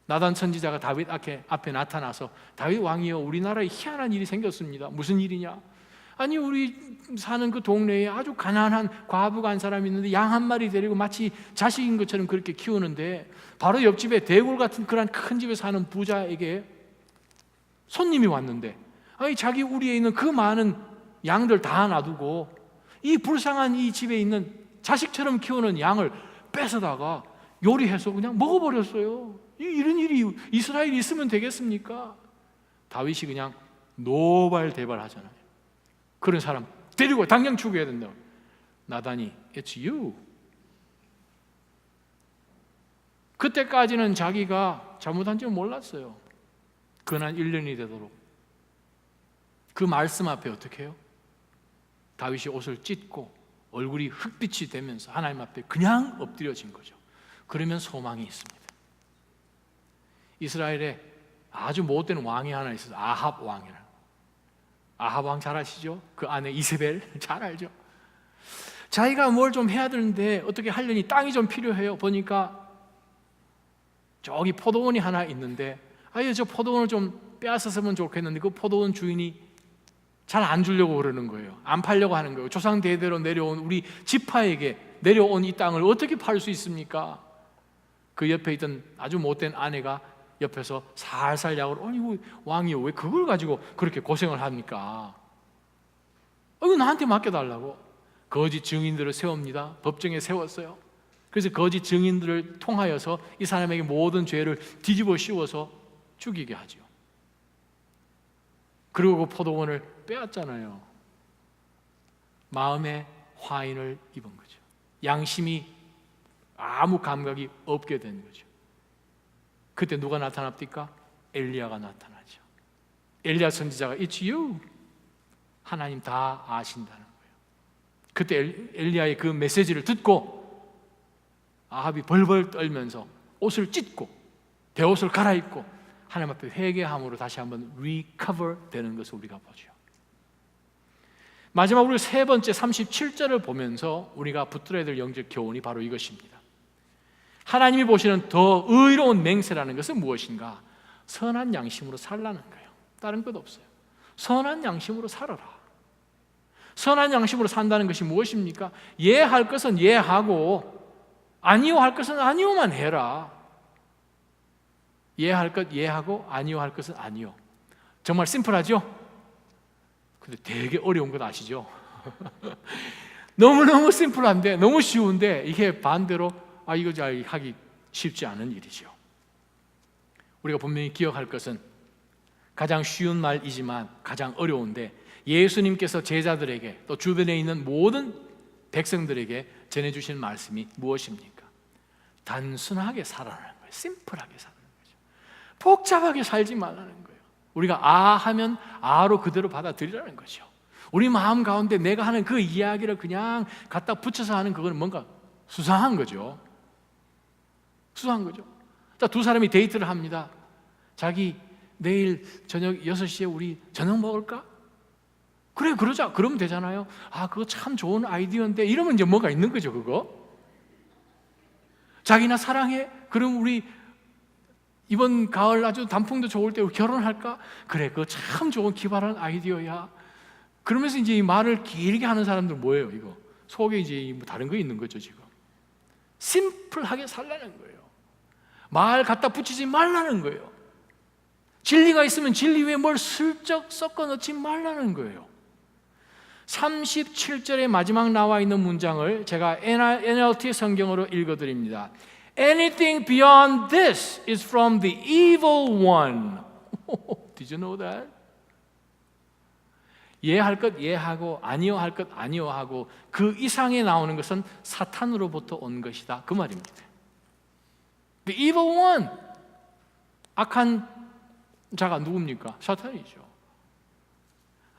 나단 선지자가 다윗 앞에 나타나서 다윗 왕이여, 우리나라에 희한한 일이 생겼습니다. 무슨 일이냐? 아니 우리 사는 그 동네에 아주 가난한 과부가 한 사람이 있는데 양 한 마리 데리고 마치 자식인 것처럼 그렇게 키우는데 바로 옆집에 대골 같은 그런 큰 집에 사는 부자에게 손님이 왔는데 아니 자기 우리에 있는 그 많은 양들 다 놔두고 이 불쌍한 이 집에 있는 자식처럼 키우는 양을 뺏어다가 요리해서 그냥 먹어버렸어요. 이런 일이 이스라엘에 있으면 되겠습니까? 다윗이 그냥 노발대발하잖아요. 그런 사람 데리고 당장 죽여야 된다. 나단이 It's you. 그때까지는 자기가 잘못한 줄 몰랐어요. 그날 1년이 되도록. 그 말씀 앞에 어떻게 해요? 다윗이 옷을 찢고 얼굴이 흑빛이 되면서 하나님 앞에 그냥 엎드려진 거죠. 그러면 소망이 있습니다. 이스라엘에 아주 못된 왕이 하나 있어요. 아합 왕이라는. 아합 왕 잘 아시죠? 그 아내 이세벨 잘 알죠? 자기가 뭘 좀 해야 되는데 어떻게 하려니 땅이 좀 필요해요. 보니까 저기 포도원이 하나 있는데 아유 저 포도원을 좀 빼앗았으면 좋겠는데 그 포도원 주인이 잘 안 주려고 그러는 거예요. 안 팔려고 하는 거예요. 조상 대대로 내려온 우리 지파에게 내려온 이 땅을 어떻게 팔 수 있습니까? 그 옆에 있던 아주 못된 아내가 옆에서 살살 약을 아니 왕이요 왜 그걸 가지고 그렇게 고생을 합니까? 이거 나한테 맡겨달라고 거짓 증인들을 세웁니다. 법정에 세웠어요. 그래서 거짓 증인들을 통하여서 이 사람에게 모든 죄를 뒤집어 씌워서 죽이게 하죠. 그리고 그 포도원을 빼앗잖아요. 마음의 화인을 입은 거죠. 양심이 아무 감각이 없게 된 거죠. 그때 누가 나타납니까? 엘리야가 나타나죠. 엘리야 선지자가 It's you. 하나님 다 아신다는 거예요. 그때 엘리야의 그 메시지를 듣고 아합이 벌벌 떨면서 옷을 찢고 베옷을 갈아입고 하나님 앞에 회개함으로 다시 한번 리커버 되는 것을 우리가 보죠. 마지막으로 세 번째 37절을 보면서 우리가 붙들어야 될 영적 교훈이 바로 이것입니다. 하나님이 보시는 더 의로운 맹세라는 것은 무엇인가? 선한 양심으로 살라는 거예요. 다른 것 없어요. 선한 양심으로 살아라. 선한 양심으로 산다는 것이 무엇입니까? 예할 것은 예하고 아니요 할 것은 아니요만 해라. 예할 것 예하고 아니요 할 것은 아니요. 정말 심플하죠? 근데 되게 어려운 것 아시죠? 너무너무 심플한데, 너무 쉬운데 이게 반대로 이거 잘 하기 쉽지 않은 일이죠. 우리가 분명히 기억할 것은 가장 쉬운 말이지만 가장 어려운데, 예수님께서 제자들에게 또 주변에 있는 모든 백성들에게 전해주신 말씀이 무엇입니까? 단순하게 살아라는 거예요. 심플하게 살아라는 거죠. 복잡하게 살지 말라는 거예요. 우리가 하면 아로 그대로 받아들이라는 거죠. 우리 마음 가운데 내가 하는 그 이야기를 그냥 갖다 붙여서 하는 그거는 뭔가 수상한 거죠. 수상한 거죠. 자, 두 사람이 데이트를 합니다. 자기 내일 저녁 6시에 우리 저녁 먹을까? 그래, 그러자. 그러면 되잖아요. 그거 참 좋은 아이디어인데, 이러면 이제 뭐가 있는 거죠, 그거? 자기나 사랑해? 그럼 우리 이번 가을 아주 단풍도 좋을 때 결혼할까? 그래, 그거 참 좋은 기발한 아이디어야. 그러면서 이제 이 말을 길게 하는 사람들 뭐예요, 이거? 속에 이제 뭐 다른 거 있는 거죠, 지금. 심플하게 살라는 거예요. 말 갖다 붙이지 말라는 거예요. 진리가 있으면 진리 위에 뭘 슬쩍 섞어 넣지 말라는 거예요. 37절의 마지막 나와 있는 문장을 제가 NLT 성경으로 읽어드립니다. Anything beyond this is from the evil one. Did you know that? 예할 것 예하고 아니요 할 것 아니요 하고 그 이상에 나오는 것은 사탄으로부터 온 것이다, 그 말입니다. The evil one, 악한 자가 누굽니까? 사탄이죠.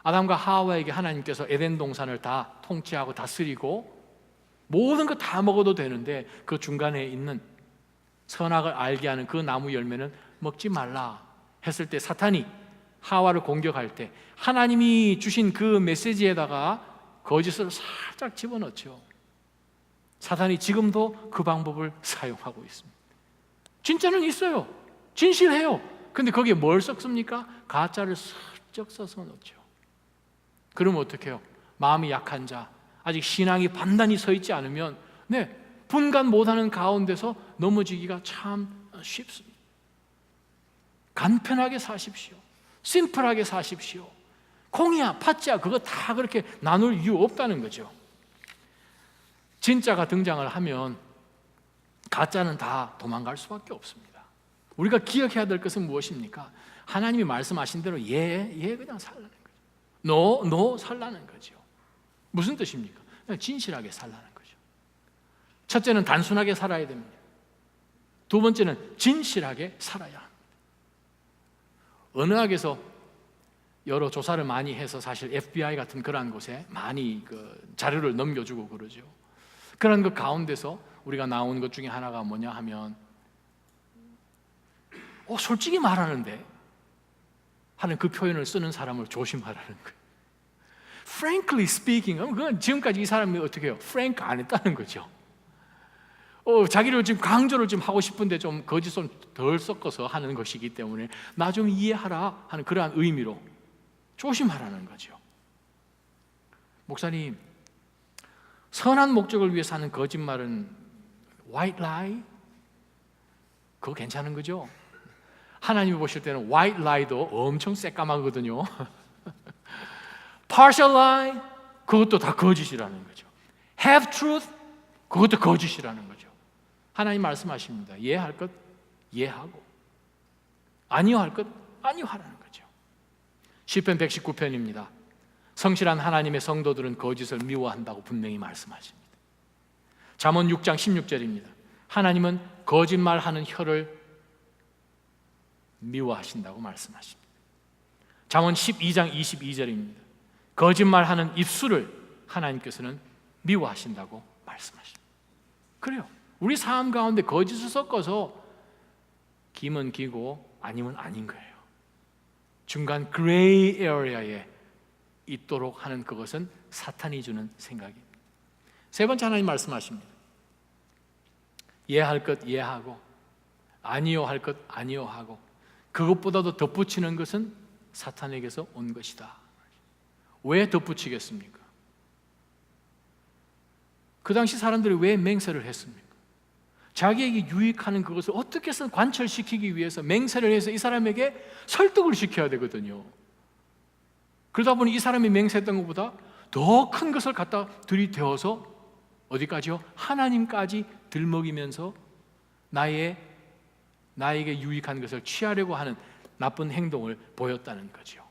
아담과 하와에게 하나님께서 에덴 동산을 다 통치하고 다스리고 모든 거 다 먹어도 되는데 그 중간에 있는 선악을 알게 하는 그 나무 열매는 먹지 말라 했을 때, 사탄이 하와를 공격할 때 하나님이 주신 그 메시지에다가 거짓을 살짝 집어넣죠. 사탄이 지금도 그 방법을 사용하고 있습니다. 진짜는 있어요. 진실해요. 근데 거기에 뭘 섞습니까? 가짜를 슬쩍 써서 넣죠. 그러면 어떻게 해요? 마음이 약한 자, 아직 신앙이 단단히 서 있지 않으면 분간 못하는 가운데서 넘어지기가 참 쉽습니다. 간편하게 사십시오. 심플하게 사십시오. 콩이야 팥이야 그거 다 그렇게 나눌 이유 없다는 거죠. 진짜가 등장을 하면 가짜는 다 도망갈 수밖에 없습니다. 우리가 기억해야 될 것은 무엇입니까? 하나님이 말씀하신 대로 그냥 살라는 거죠. no 살라는 거죠. 무슨 뜻입니까? 그냥 진실하게 살라는 거죠. 첫째는 단순하게 살아야 됩니다. 두 번째는 진실하게 살아야 합니다. 언어학에서 여러 조사를 많이 해서 사실 FBI 같은 그러한 곳에 많이 그 자료를 넘겨주고 그러죠. 그런 것 가운데서 우리가 나온 것 중에 하나가 뭐냐 하면 솔직히 말하는데 하는 그 표현을 쓰는 사람을 조심하라는 거예요. Frankly speaking, 그건 지금까지 이 사람이 어떻게 해요? frank 안 했다는 거죠. 자기를 지금 강조를 좀 하고 싶은데 좀 거짓 좀 덜 섞어서 하는 것이기 때문에 나 좀 이해하라 하는 그러한 의미로 조심하라는 거죠. 목사님, 선한 목적을 위해서 하는 거짓말은 white lie? 그거 괜찮은 거죠? 하나님이 보실 때는 white lie도 엄청 새까마거든요. partial lie, 그것도 다 거짓이라는 거죠. have truth, 그것도 거짓이라는 거죠. 하나님 말씀하십니다. 예할 것 예하고 아니요 할 것 아니요 하라는 거죠. 시편 119편입니다. 성실한 하나님의 성도들은 거짓을 미워한다고 분명히 말씀하십니다. 잠언 6장 16절입니다. 하나님은 거짓말하는 혀를 미워하신다고 말씀하십니다. 잠언 12장 22절입니다. 거짓말하는 입술을 하나님께서는 미워하신다고 말씀하십니다. 그래요. 우리 삶 가운데 거짓을 섞어서 기면 기고 아니면 아닌 거예요. 중간 그레이 에리어에 있도록 하는 그것은 사탄이 주는 생각입니다. 세 번째 하나님 말씀하십니다. 예할 것 예하고 아니요 할 것 아니요 하고 그것보다도 덧붙이는 것은 사탄에게서 온 것이다. 왜 덧붙이겠습니까? 그 당시 사람들이 왜 맹세를 했습니까? 자기에게 유익하는 그것을 어떻게 해서 관철시키기 위해서 맹세를 해서 이 사람에게 설득을 시켜야 되거든요. 그러다 보니 이 사람이 맹세했던 것보다 더 큰 것을 갖다 들이대어서 어디까지요? 하나님까지 들먹이면서 나에게 유익한 것을 취하려고 하는 나쁜 행동을 보였다는 거죠.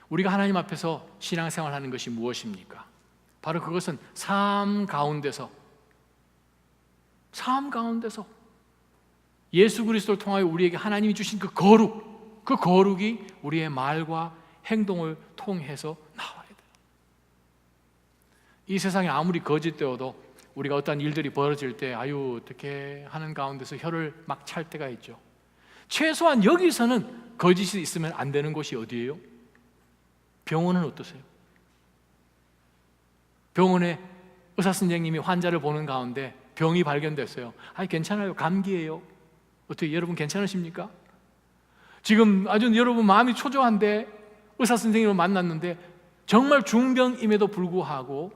우리가 하나님 앞에서 신앙생활하는 것이 무엇입니까? 바로 그것은 삶 가운데서 예수 그리스도를 통하여 우리에게 하나님이 주신 그 거룩이 우리의 말과 행동을 통해서 나와야 돼요. 이 세상에 아무리 거짓되어도 우리가 어떤 일들이 벌어질 때 어떻게 하는 가운데서 혀를 막 찰 때가 있죠. 최소한 여기서는 거짓이 있으면 안 되는 곳이 어디예요? 병원은 어떠세요? 병원에 의사 선생님이 환자를 보는 가운데 병이 발견됐어요. 괜찮아요. 감기예요. 어떻게 여러분 괜찮으십니까? 지금 아주 여러분 마음이 초조한데 의사 선생님을 만났는데 정말 중병임에도 불구하고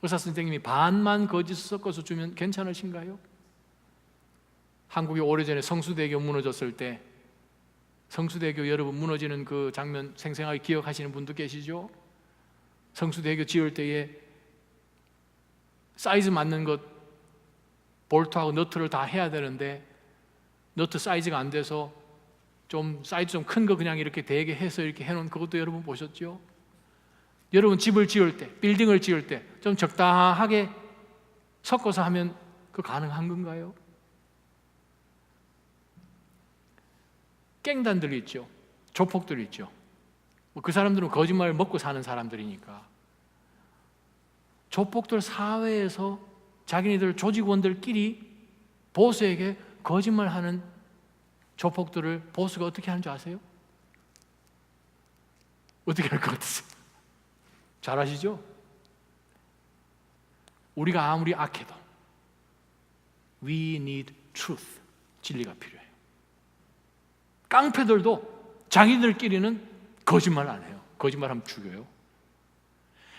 의사 선생님이 반만 거짓 섞어서 주면 괜찮으신가요? 한국이 오래전에 성수대교 무너졌을 때 성수대교 여러분 무너지는 그 장면 생생하게 기억하시는 분도 계시죠? 성수대교 지을 때에 사이즈 맞는 것 볼트하고 너트를 다 해야 되는데 너트 사이즈가 안 돼서 사이즈 좀 큰 거 그냥 이렇게 대게 해서 이렇게 해놓은 그것도 여러분 보셨죠? 여러분 집을 지을 때, 빌딩을 지을 때 좀 적당하게 섞어서 하면 그 가능한 건가요? 깽단들이 있죠. 조폭들이 있죠. 그 사람들은 거짓말을 먹고 사는 사람들이니까 조폭들 사회에서 자기네들 조직원들끼리 보스에게 거짓말하는 조폭들을 보스가 어떻게 하는 줄 아세요? 어떻게 할 것 같으세요? 잘 아시죠? 우리가 아무리 악해도 We need truth, 진리가 필요해요. 깡패들도 자기들끼리는 거짓말 안 해요. 거짓말하면 죽여요.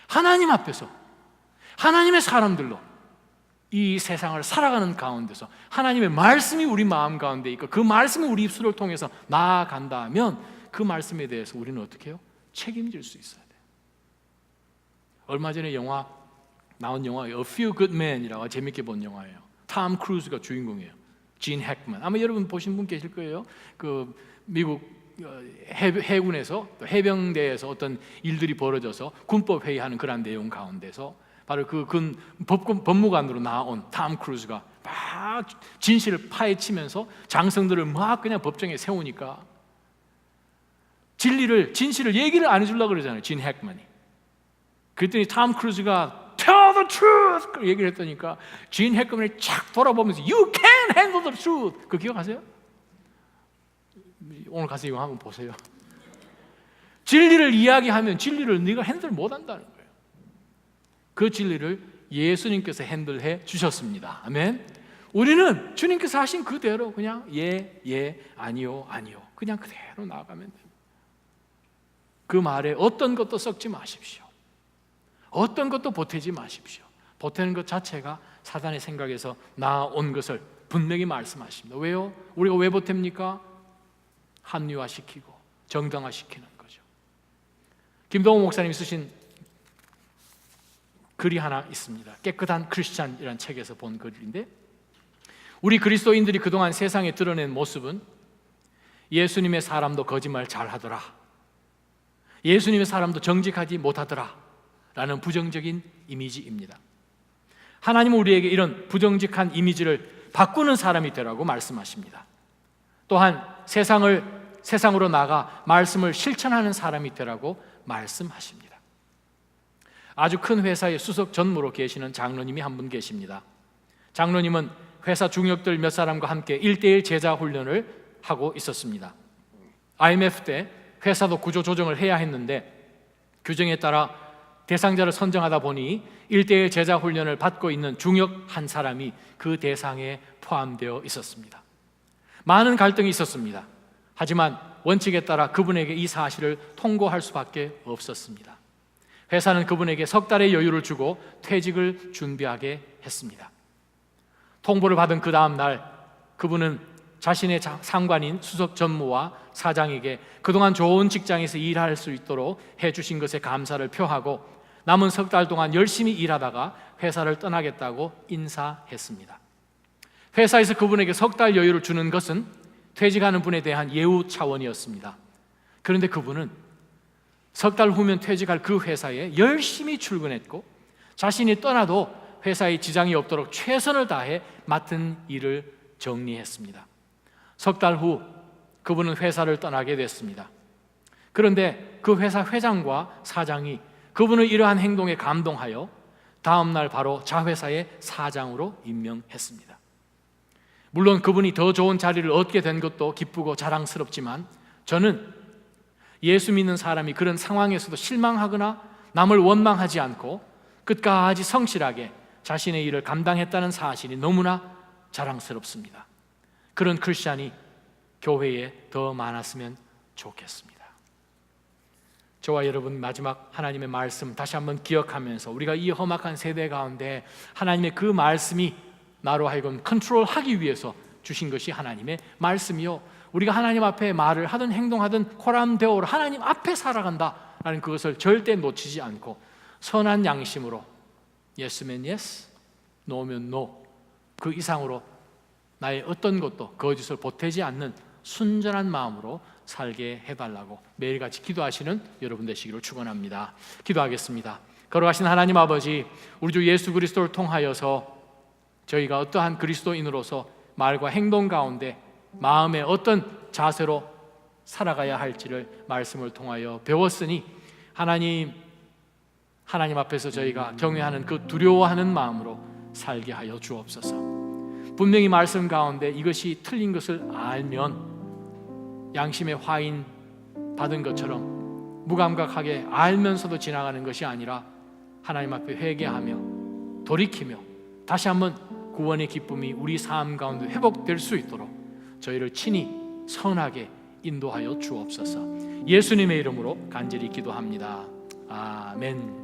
하나님 앞에서 하나님의 사람들로 이 세상을 살아가는 가운데서 하나님의 말씀이 우리 마음 가운데 있고 그 말씀이 우리 입술을 통해서 나아간다면 그 말씀에 대해서 우리는 어떻게 해요? 책임질 수 있어야 돼요. 얼마 전에 나온 영화예요. A Few Good Men이라고 재밌게 본 영화예요. 톰 크루즈가 주인공이에요. 진 핵만. 아마 여러분 보신 분 계실 거예요. 그 미국 해군에서 또 해병대에서 어떤 일들이 벌어져서 군법 회의하는 그런 내용 가운데서 바로 그 법무관으로 나온 톰 크루즈가 막 진실을 파헤치면서 장성들을 막 그냥 법정에 세우니까 진실을 얘기를 안 해주려고 그러잖아요. 진 핵만이. 그랬더니 톰 크루즈가 Tell the truth! 얘기를 했더니까 진 핵만이 착 돌아보면서 You can't handle the truth! 그거 기억하세요? 오늘 가서 이거 한번 보세요. 진리를 이야기하면 진리를 네가 핸들 못한다는 거예요. 그 진리를 예수님께서 핸들해 주셨습니다. 아멘. 우리는 주님께서 하신 그대로 그냥 예, 아니요 그냥 그대로 나아가면 됩니다. 그 말에 어떤 것도 섞지 마십시오. 어떤 것도 보태지 마십시오. 보태는 것 자체가 사단의 생각에서 나온 것을 분명히 말씀하십니다. 왜요? 우리가 왜 보탭니까? 합리화시키고 정당화시키는 거죠. 김동호 목사님이 쓰신 글이 하나 있습니다. 깨끗한 크리스찬이라는 책에서 본 글인데 우리 그리스도인들이 그동안 세상에 드러낸 모습은 예수님의 사람도 거짓말 잘하더라, 예수님의 사람도 정직하지 못하더라 라는 부정적인 이미지입니다. 하나님은 우리에게 이런 부정직한 이미지를 바꾸는 사람이 되라고 말씀하십니다. 또한 세상으로 나가 말씀을 실천하는 사람이 되라고 말씀하십니다. 아주 큰 회사의 수석 전무로 계시는 장로님이 한 분 계십니다. 장로님은 회사 중역들 몇 사람과 함께 1:1 제자 훈련을 하고 있었습니다. IMF 때 회사도 구조 조정을 해야 했는데 규정에 따라 대상자를 선정하다 보니 1:1 제자 훈련을 받고 있는 중역 한 사람이 그 대상에 포함되어 있었습니다. 많은 갈등이 있었습니다. 하지만 원칙에 따라 그분에게 이 사실을 통고할 수밖에 없었습니다. 회사는 그분에게 석 달의 여유를 주고 퇴직을 준비하게 했습니다. 통보를 받은 그 다음 날 그분은 자신의 상관인 수석 전무와 사장에게 그동안 좋은 직장에서 일할 수 있도록 해주신 것에 감사를 표하고 남은 석 달 동안 열심히 일하다가 회사를 떠나겠다고 인사했습니다. 회사에서 그분에게 석 달 여유를 주는 것은 퇴직하는 분에 대한 예우 차원이었습니다. 그런데 그분은 석 달 후면 퇴직할 그 회사에 열심히 출근했고 자신이 떠나도 회사에 지장이 없도록 최선을 다해 맡은 일을 정리했습니다. 석 달 후 그분은 회사를 떠나게 됐습니다. 그런데 그 회사 회장과 사장이 그분의 이러한 행동에 감동하여 다음 날 바로 자회사의 사장으로 임명했습니다. 물론 그분이 더 좋은 자리를 얻게 된 것도 기쁘고 자랑스럽지만 저는 예수 믿는 사람이 그런 상황에서도 실망하거나 남을 원망하지 않고 끝까지 성실하게 자신의 일을 감당했다는 사실이 너무나 자랑스럽습니다. 그런 크리스찬이 교회에 더 많았으면 좋겠습니다. 저와 여러분 마지막 하나님의 말씀 다시 한번 기억하면서 우리가 이 험악한 세대 가운데 하나님의 그 말씀이 나로 하여금 컨트롤하기 위해서 주신 것이 하나님의 말씀이요, 우리가 하나님 앞에 말을 하든 행동하든 코람데오로 하나님 앞에 살아간다라는 그것을 절대 놓치지 않고 선한 양심으로 예스면 예스, 노면 노, 그 이상으로 나의 어떤 것도 거짓을 보태지 않는 순전한 마음으로 살게 해달라고 매일같이 기도하시는 여러분 되시기를 축원합니다. 기도하겠습니다. 걸어가신 하나님 아버지, 우리 주 예수 그리스도를 통하여서 저희가 어떠한 그리스도인으로서 말과 행동 가운데 마음의 어떤 자세로 살아가야 할지를 말씀을 통하여 배웠으니 하나님 앞에서 저희가 경외하는 그 두려워하는 마음으로 살게 하여 주옵소서. 분명히 말씀 가운데 이것이 틀린 것을 알면 양심의 화인 받은 것처럼 무감각하게 알면서도 지나가는 것이 아니라 하나님 앞에 회개하며 돌이키며 다시 한번 구원의 기쁨이 우리 삶 가운데 회복될 수 있도록 저희를 친히 선하게 인도하여 주옵소서. 예수님의 이름으로 간절히 기도합니다. 아멘.